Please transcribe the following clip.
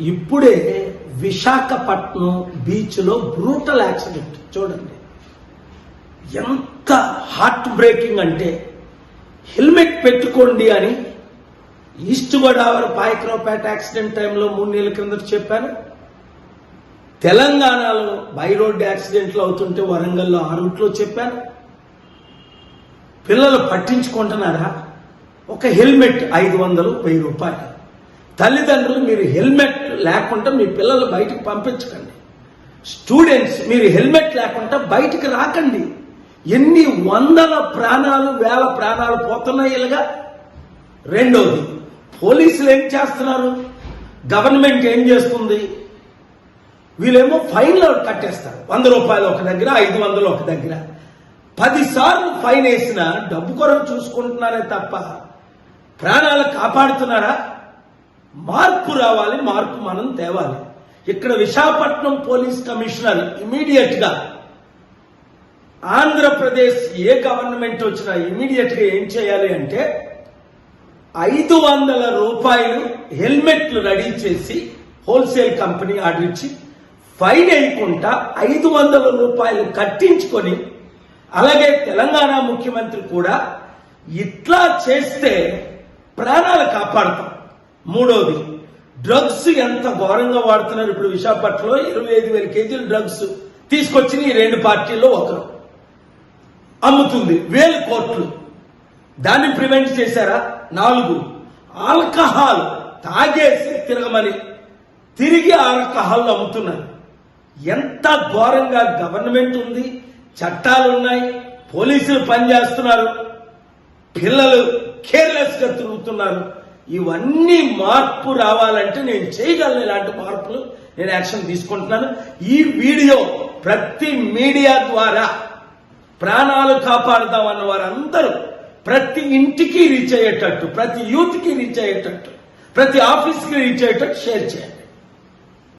ఇప్పుడే విశాఖపట్నం బీచ్లో brutal accident చూడండి. ఎంత హార్ట్ బ్రేకింగ్ అంటే, హెల్మెట్ పెట్టుకోండి అని ఈస్ట్ గోదావరి పాయకరావుపేట యాక్సిడెంట్ టైంలో 3 నెలల క్రిందట చెప్పాను. తెలంగాణలో బై రోడ్ యాక్సిడెంట్లు అవుతుంటే వరంగల్లో ఆ రూట్లో చెప్పాను. పిల్లలు పట్టించుకుంటున్నారా? ఒక హెల్మెట్ 500, 1000 రూపాయలు. తల్లిదండ్రులు మీరు హెల్మెట్ లేకుండా మీ పిల్లలు బయటకు పంపించకండి. స్టూడెంట్స్ మీరు హెల్మెట్ లేకుండా బయటికి రాకండి. ఎన్ని వందల ప్రాణాలు, వేల ప్రాణాలు పోతున్నాయి ఇలాగా. రెండోది, పోలీసులు ఏం చేస్తున్నారు? గవర్నమెంట్ ఏం చేస్తుంది? వీళ్ళేమో ఫైన్లు కట్టేస్తారు. 100 రూపాయలు ఒక దగ్గర, 500 ఒక దగ్గర. 10 సార్లు ఫైన్ వేసిన డబ్బు కొరకు చూసుకుంటున్నారే తప్ప ప్రాణాలు కాపాడుతున్నారా? మార్పు రావాలి, మార్పు మనం తేవాలి. ఇక్కడ విశాఖపట్నం పోలీస్ కమిషనర్ ఇమీడియట్ గా, ఆంధ్రప్రదేశ్ ఏ గవర్నమెంట్ వచ్చినా ఇమీడియట్ గా ఏం చేయాలి అంటే 500 రూపాయలు హెల్మెట్లు రెడీ చేసి హోల్సేల్ కంపెనీ ఆర్డర్ ఇచ్చి ఫైన్ వేయకుండా 500 రూపాయలు కట్టించుకొని, అలాగే తెలంగాణ ముఖ్యమంత్రి కూడా ఇట్లా చేస్తే ప్రాణాలు కాపాడతాం. మూడోది, డ్రగ్స్ ఎంత ఘోరంగా వాడుతున్నారు. ఇప్పుడు విశాఖపట్నంలో 25,000 కేజీలు డ్రగ్స్ తీసుకొచ్చిన ఈ 2 పార్టీల్లో ఒకరు అమ్ముతుంది. 1000 కోట్లు. దాన్ని ప్రివెంట్ చేశారా? 4, ఆల్కహాల్ తాగేసి తిరగమని తిరిగి ఆల్కహాల్ అమ్ముతున్నారు. ఎంత ఘోరంగా గవర్నమెంట్ ఉంది, చట్టాలు ఉన్నాయి, పోలీసులు పనిచేస్తున్నారు, పిల్లలు కేర్లెస్ గా తిరుగుతున్నారు. ఇవన్నీ మార్పు రావాలంటే నేను చేయగలను. ఇలాంటి మార్పులు నేను యాక్షన్ తీసుకుంటున్నాను. ఈ వీడియో ప్రతి మీడియా ద్వారా ప్రాణాలు కాపాడుదామన్న వారందరూ ప్రతి ఇంటికి రీచ్ అయ్యేటట్టు, ప్రతి యూత్కి రీచ్ అయ్యేటట్టు, ప్రతి ఆఫీస్కి రీచ్ అయ్యేటట్టు షేర్ చేయాలి.